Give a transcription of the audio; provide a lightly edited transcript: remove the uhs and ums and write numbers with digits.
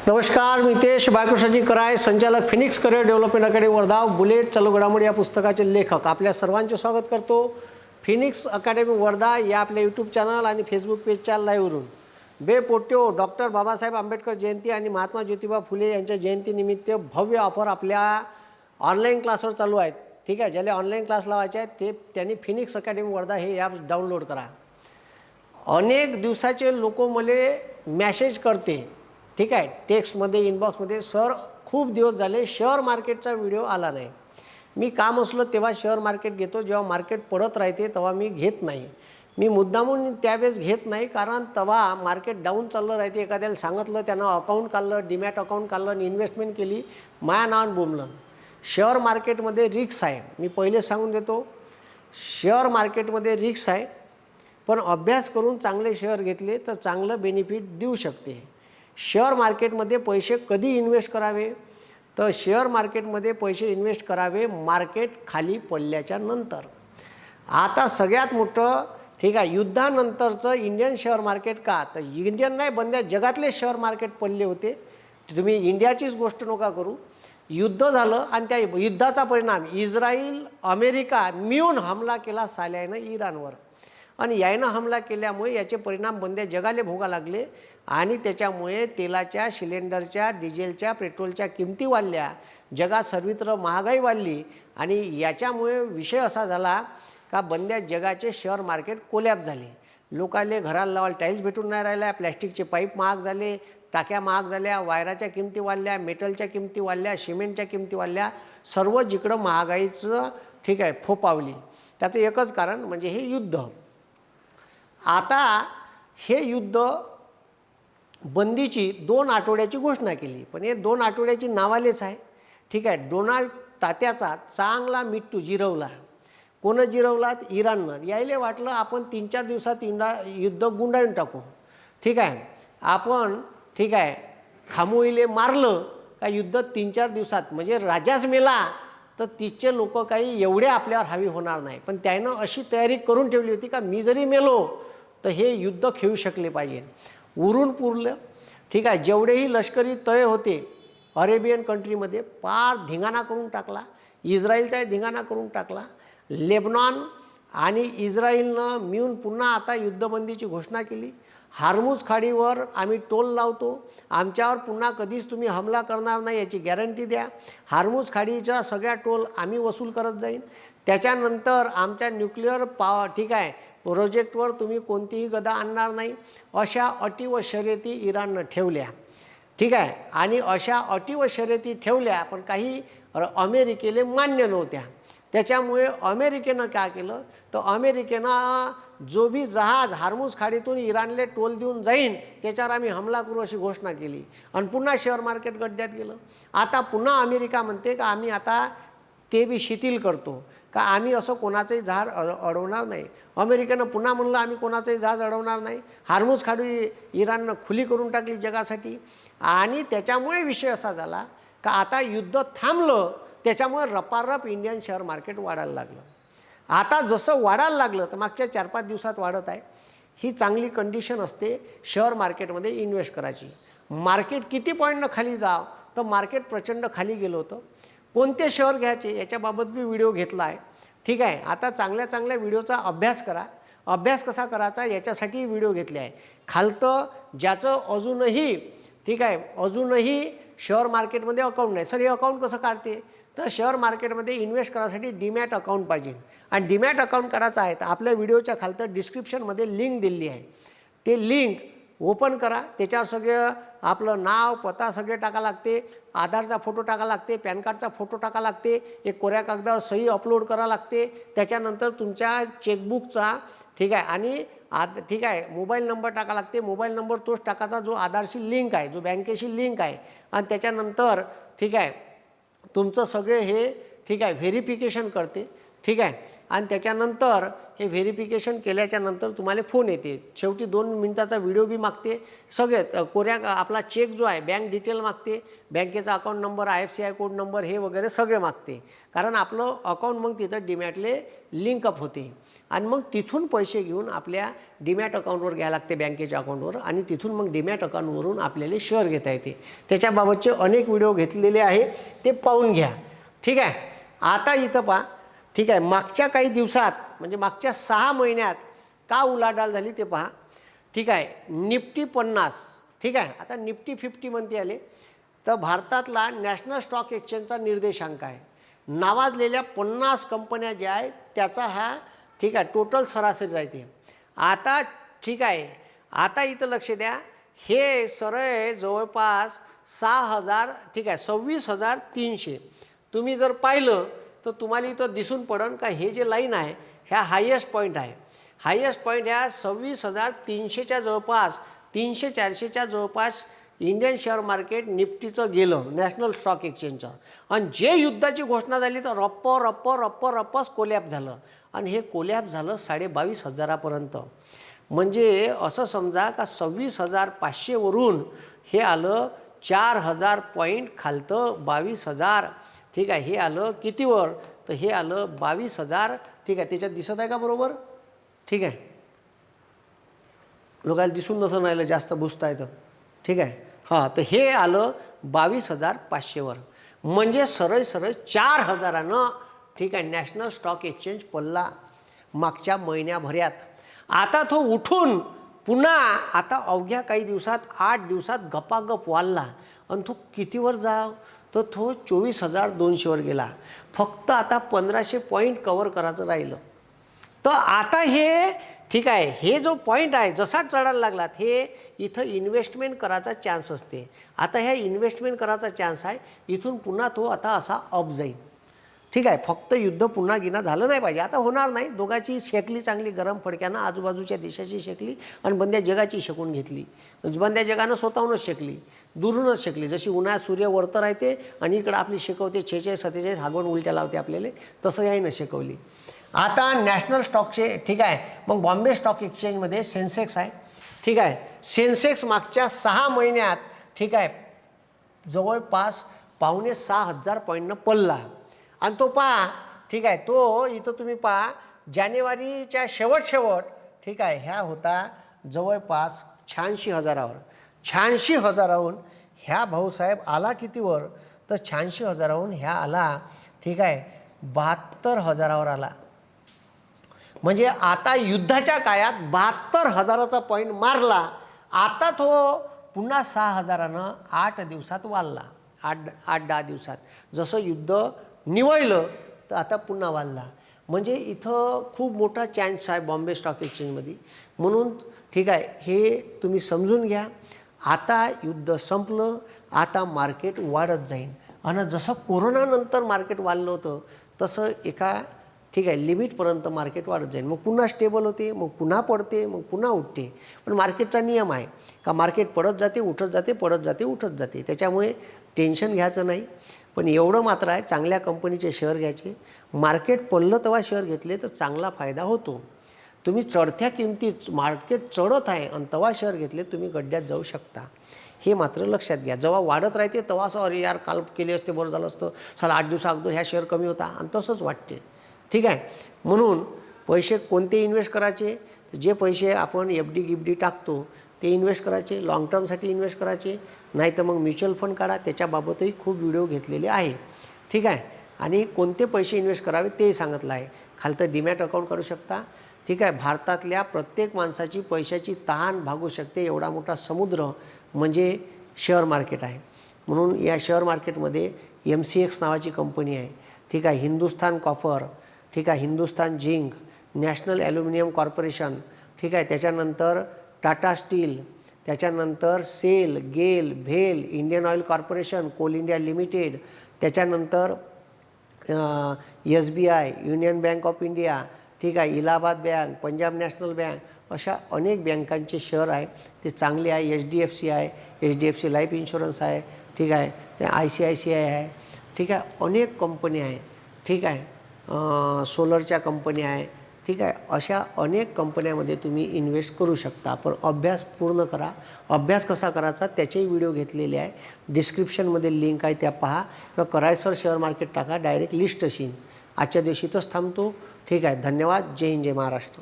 नमस्कार, मी तेश बाळकृष्णजी कराय, संचालक Phoenix career development academy Wardha, bullet चालू घडामोडी या पुस्तकाचे लेखक. आपल्या सर्वांचे स्वागत करतो फिनिक्स अकॅडमी वर्धा या आपल्या यूट्यूब चॅनल आणि फेसबुक पेजच्या लाईव्हवरून. बेपोट्यो डॉक्टर बाबासाहेब आंबेडकर जयंती आणि महात्मा ज्योतिबा फुले यांच्या जयंतीनिमित्त भव्य ऑफर आपल्या ऑनलाईन क्लासवर चालू आहेत. ठीक आहे, ज्याला ऑनलाईन क्लास लावायचे आहेत त्यांनी फिनिक्स अकॅडमी वर्धा हे ॲप डाउनलोड करा. अनेक दिवसाचे लोक मला मॅसेज करते, ठीक आहे, टेक्स्टमध्ये, इनबॉक्समध्ये, सर खूप दिवस झाले शेअर मार्केटचा व्हिडिओ आला नाही. मी काम असलं तेव्हा शेअर मार्केट घेतो, जेव्हा मार्केट पडत राहते तेव्हा मी घेत नाही. मी मुद्दामून त्यावेळेस घेत नाही, कारण तेव्हा मार्केट डाऊन चाललं राहते. एखाद्याला सांगितलं, त्यानं अकाउंट काढलं, डीमॅट अकाउंट काढलं आणि इन्व्हेस्टमेंट केली, माया नावानं बोंबलं. शेअर मार्केटमध्ये रिक्स आहे, मी पहिलेच सांगून देतो. शेअर मार्केटमध्ये रिक्स आहे, पण अभ्यास करून चांगले शेअर घेतले तर चांगलं बेनिफिट देऊ शकते. शेअर मार्केटमध्ये पैसे कधी इन्व्हेस्ट करावे, तर शेअर मार्केटमध्ये पैसे इन्व्हेस्ट करावे मार्केट खाली पडल्याच्या नंतर. आता सगळ्यात मोठं, ठीक आहे, युद्धानंतरचं इंडियन शेअर मार्केट का, तर इंडियन नाही बंद्या जगातले शेअर मार्केट पडले होते. तुम्ही इंडियाचीच गोष्ट नका करू. युद्ध झालं आणि त्या युद्धाचा परिणाम इस्रायल अमेरिका मिळून हमला केला साल्यानं इराणवर, आणि यानं हमला केल्यामुळे याचे परिणाम बंद्या जगाले भोगा लागले. आणि त्याच्यामुळे तेलाच्या, सिलेंडरच्या, डिझेलच्या, पेट्रोलच्या किमती वाढल्या, जगात सर्वत्र महागाई वाढली. आणि याच्यामुळे विषय असा झाला का बंद्या जगाचे शेअर मार्केट कोलॅप्स झाले. लोकांना घराला लावायला टाईल्स भेटून नाही राहिल्या, प्लॅस्टिकचे पाईप महाग झाले, टाक्या महाग झाल्या, वायराच्या किमती वाढल्या, मेटलच्या किमती वाढल्या, सिमेंटच्या किमती वाढल्या. सर्व जिकडं महागाईचं, ठीक आहे, फोपावली. त्याचं एकच कारण म्हणजे हे युद्ध. आता हे युद्ध बंदीची 2 आठवड्याची घोषणा केली, पण हे 2 आठवड्याची नावालेच आहे. ठीक आहे, डोनाल्ड तात्याचा चांगला मिट्टू जिरवला. कोण जिरवला? इराणनं. यायले वाटलं आपण 3-4 दिवसात युद्ध गुंडाळून टाकू. ठीक आहे, आपण, ठीक आहे, खामोईले मारलं का युद्ध 3-4 दिवसात, म्हणजे राजाच मेला तर तिथचे लोक काही एवढे आपल्यावर हावी होणार नाही. पण त्यानं अशी तयारी करून ठेवली होती का मी जरी मेलो तर हे युद्ध खेळू शकले पाहिजे. उरून पुरलं. ठीक आहे, जेवढेही लष्करी तळे होते अरेबियन कंट्रीमध्ये पार धिंगाणा करून टाकला. इस्रायलचाही धिंगाणा करून टाकला. लेबनॉन आणि इस्रायलनं मिळून पुन्हा आता युद्धबंदीची घोषणा केली. हार्मुज खाडीवर आम्ही टोल लावतो, आमच्यावर पुन्हा कधीच तुम्ही हमला करणार नाही याची गॅरंटी द्या. हार्मुज खाडीचा सगळ्या टोल आम्ही वसूल करत जाईन. त्याच्यानंतर आमच्या न्यूक्लिअर ठीक आहे, प्रोजेक्टवर तुम्ही कोणतीही गदा आणणार नाही. अशा अटी व शर्यती इराणनं ठेवल्या. ठीक आहे, आणि अशा अटी व शर्यती ठेवल्या, पण काही अमेरिकेला मान्य नव्हत्या. त्याच्यामुळे अमेरिकेनं काय केलं, तर अमेरिकेनं जो भी जहाज हार्मुज खाडीतून इराणले टोल देऊन जाईन त्याच्यावर आम्ही हमला करू अशी घोषणा केली. आणि पुन्हा शेअर मार्केट गड्ड्यात गेलं. आता पुन्हा अमेरिका म्हणते का आम्ही आता ते बी शिथिल करतो, का आम्ही असं कोणाचंही जहाज अडवणार नाही. अमेरिकेनं पुन्हा म्हणलं आम्ही कोणाचंही जहाज अडवणार नाही. हार्मुज खाडी इराणनं खुली करून टाकली जगासाठी. आणि त्याच्यामुळे विषय असा झाला का आता युद्ध थांबलं, त्याच्यामुळे रपारप इंडियन शेअर मार्केट वाढायला लागलं. आता जसं वाढायला लागलं तर मागच्या 4-5 दिवसात वाढत आहे. ही चांगली कंडिशन असते शेअर मार्केटमध्ये इन्व्हेस्ट करायची. मार्केट किती पॉईंटनं खाली जावं, तर मार्केट प्रचंड खाली गेलं होतं. कोणते शेअर घ्यायचे याच्याबाबत मी व्हिडिओ घेतला आहे. ठीक आहे, आता चांगल्या चांगल्या व्हिडिओचा अभ्यास करा. अभ्यास कसा करायचा याच्यासाठी व्हिडिओ घेतले आहे. खालतं ज्याचं अजूनही, ठीक आहे, अजूनही शेअर मार्केटमध्ये अकाउंट नाही, सर हे अकाउंट कसं काढते, तर शेअर मार्केटमध्ये इन्व्हेस्ट करायसाठी डीमॅट अकाउंट पाहिजे. आणि डीमॅट अकाउंट काढायचं आहे तर आपल्या व्हिडिओच्या खालतं डिस्क्रिप्शनमध्ये लिंक दिली आहे. ते लिंक ओपन करा. त्याच्यावर सगळं आपलं नाव, पत्ता सगळे टाका लागते, आधारचा फोटो टाका लागते, पॅन कार्डचा फोटो टाका लागते, एक कोऱ्या कागदावर सही अपलोड करा लागते. त्याच्यानंतर तुमच्या चेकबुकचा, ठीक आहे, आणि ठीक आहे, मोबाईल नंबर टाका लागते. मोबाईल नंबर तोच टाकायचा जो आधारशी लिंक आहे, जो बँकेशी लिंक आहे. आणि त्याच्यानंतर, ठीक आहे, तुमचं सगळे हे, ठीक आहे, व्हेरिफिकेशन करते. ठीक आहे. आणि त्याच्यानंतर हे व्हेरिफिकेशन केल्याच्या नंतर तुम्हाला फोन येते. शेवटी 2 मिनिटाचा व्हिडिओ बी मागते. सगळे कोऱ्या आपला चेक जो आहे, बँक डिटेल मागते, बँकेचा account number, IFCI code number हे वगैरे सगळे मागते. कारण आपलं अकाउंट मग तिथं डीमॅटले लिंकअप होते आणि मग तिथून पैसे घेऊन आपल्या डीमॅट अकाउंटवर घ्यायला लागते, बँकेच्या अकाउंटवर, आणि तिथून मग डीमॅट अकाउंटवरून आपल्याला शेअर घेता येते. त्याच्याबाबतचे अनेक व्हिडिओ घेतलेले आहे, ते पाहून घ्या. ठीक आहे. आता इथं पहा. ठीक आहे. मागच्या काही दिवसात म्हणजे मागच्या 6 महिन्यात का उलाढाल झाली ते पहा. ठीक आहे. निफ्टी 50. ठीक आहे. आता निफ्टी 50 म्हणते आले तर भारतातला नॅशनल स्टॉक एक्सचेंजचा निर्देशांक आहे. नावाजलेल्या 50 कंपन्या ज्या आहेत त्याचा हा ठीक आहे टोटल सरासरी राहते. आता ठीक आहे. आता इथं लक्ष द्या. हे सरळ जवळपास 6,000 ठीक आहे 26,300. तुम्ही जर पाहिलं तर तुम्हाला इथं दिसून पडेल का हे जे लाईन आहे ह्या हायेस्ट पॉईंट आहे. हायेस्ट पॉईंट ह्या 26,300च्या जवळपास 300-400च्या जवळपास इंडियन शेअर मार्केट निफ्टीचं गेलं, नॅशनल स्टॉक एक्सचेंजचं. आणि जे युद्धाची घोषणा झाली तर रप्पच कोलॅप झालं. आणि हे कोलॅप झालं 22,500पर्यंत. म्हणजे असं समजा का 26,500वरून हे आलं 4,000 पॉईंट खालतं 22,000. ठीक आहे. हे आलं कितीवर तर हे आलं 22,000. ठीक आहे. त्याच्यात दिसत आहे का बरोबर? ठीक आहे. लोकांना दिसून नसं राहिलं, जास्त बुजता येतं. ठीक आहे. हां, तर हे आलं 22,500वर. म्हणजे सरळ 4,000नं ठीक आहे नॅशनल स्टॉक एक्सचेंज पडला मागच्या महिन्याभरात. आता तो उठून पुन्हा आता अवघ्या काही दिवसात 8 दिवसात गपागप वाढला आणि तो कितीवर जाव तर तो 24,200वर गेला. फक्त आता 1,500 पॉईंट कवर करायचं राहिलं. तर आता हे ठीक आहे हे जो पॉईंट आहे जसा चढायला लागलात हे इथं इन्व्हेस्टमेंट करायचा चान्स असते. आता ह्या इन्व्हेस्टमेंट करायचा चान्स आहे. इथून पुन्हा तो आता असा अप जाईल. ठीक आहे. फक्त युद्ध पुन्हा गिना झालं नाही पाहिजे. आता होणार नाही. दोघांची शेकली चांगली गरम फडक्यानं, आजूबाजूच्या देशाची शेकली आणि बंद्या जगाची शेकून घेतली. बंद्या जगानं स्वतःहूनच शेकली, दुरूनच शेकली. जशी उन्हाळ्यात सूर्य वरतं राहते आणि इकडं आपली शेकवते 46-47 हागवून उलट्या लावते आपल्याला, तसं यायनं शेकवली. आता नॅशनल स्टॉकचे ठीक आहे. मग बॉम्बे स्टॉक एक्सचेंजमध्ये सेन्सेक्स आहे. ठीक आहे. सेन्सेक्स मागच्या 6 महिन्यात ठीक आहे जवळपास 5,600 पॉईंटनं पडला. आणि तो पहा ठीक आहे तो इथं तुम्ही पहा जानेवारीच्या शेवट ठीक आहे ह्या होता जवळपास 86,000वर. 86,000वरून ह्या भाऊसाहेब आला कितीवर तर 86,000वरून ह्या आला ठीक आहे 72,000वर आला. म्हणजे आता युद्धाच्या काळात 72,000चा पॉईंट मारला. आता तो पुन्हा 6,000नं 8 दिवसात वाढला. 8-10 दिवसात जसं युद्ध निवळलं तर आता पुन्हा वाढला. म्हणजे इथं खूप मोठा चान्स आहे बॉम्बे स्टॉक एक्सचेंजमध्ये. म्हणून ठीक आहे हे तुम्ही समजून घ्या. आता युद्ध संपलं. आता मार्केट वाढत जाईल. आणि जसं कोरोनानंतर मार्केट वाढलं होतं तसं एका ठीक आहे लिमिटपर्यंत मार्केट वाढत जाईल. मग पुन्हा स्टेबल होते, मग पुन्हा पडते, मग पुन्हा उठते. पण मार्केटचा नियम आहे का मार्केट पडत जाते, उठत जाते, पडत जाते, उठत जाते. त्याच्यामुळे टेन्शन घ्यायचं नाही. पण एवढं मात्र आहे चांगल्या कंपनीचे शेअर घ्यायचे. मार्केट पडलं तेव्हा शेअर घेतले तर चांगला फायदा होतो. तुम्ही चढत्या किमतीत मार्केट चढत आहे आणि तेव्हा शेअर घेतले तुम्ही गड्ड्यात जाऊ शकता. हे मात्र लक्षात घ्या. जेव्हा वाढत राहते तेव्हा असं अरे यार काल केले असते बरं झालं असतं, चला 8 दिवसा अगोदर ह्या शेअर कमी होता आणि तसंच वाटते. ठीक आहे. म्हणून पैसे कोणते इन्व्हेस्ट करायचे, जे पैसे आपण FD गिफ्डी टाकतो ते इन्व्हेस्ट करायचे, लाँग टर्मसाठी इन्व्हेस्ट करायचे. नाही तर मग म्युच्युअल फंड काढा, त्याच्याबाबतही खूप व्हिडिओ घेतलेले आहे. ठीक आहे. आणि कोणते पैसे इन्व्हेस्ट करावे तेही सांगितलं आहे. खालतं डीमॅट अकाउंट काढू शकता. ठीक आहे. भारतातल्या प्रत्येक माणसाची पैशाची तहान भागू शकते एवढा मोठा समुद्र म्हणजे शेअर मार्केट आहे. म्हणून या शेअर मार्केटमध्ये MCX नावाची कंपनी आहे. ठीक आहे. हिंदुस्थान कॉपर, ठीक आहे, Hindustan zinc, national aluminium corporation, ठीक आहे, त्याच्यानंतर टाटा स्टील, त्याच्यानंतर सेल, गेल, भेल, Indian oil corporation, coal India limited, त्याच्यानंतर SBI, union bank of India, ठीक आहे, Allahabad bank, Punjab national bank, अशा अनेक बँकांचे शेअर आहे. ते चांगले आहे. HDFC आहे, HDFC लाईफ इन्शुरन्स आहे. ठीक आहे. ते ICICI आहे. ठीक आहे. अनेक कंपनी आहे. ठीक आहे. सोलरच्या कंपन्या आहे, ठीक आहे. अशा अनेक कंपन्यामध्ये तुम्ही इन्व्हेस्ट करू शकता. पण अभ्यास पूर्ण करा. अभ्यास कसा करायचा त्याचेही व्हिडिओ घेतलेले आहे. डिस्क्रिप्शनमध्ये लिंक आहे त्या पहा किंवा करायचं शेअर मार्केट टाका, डायरेक्ट लिस्ट असेल. आजच्या दिवशी इथंच थांबतो. ठीक आहे. धन्यवाद. जय हिंद, जय महाराष्ट्र.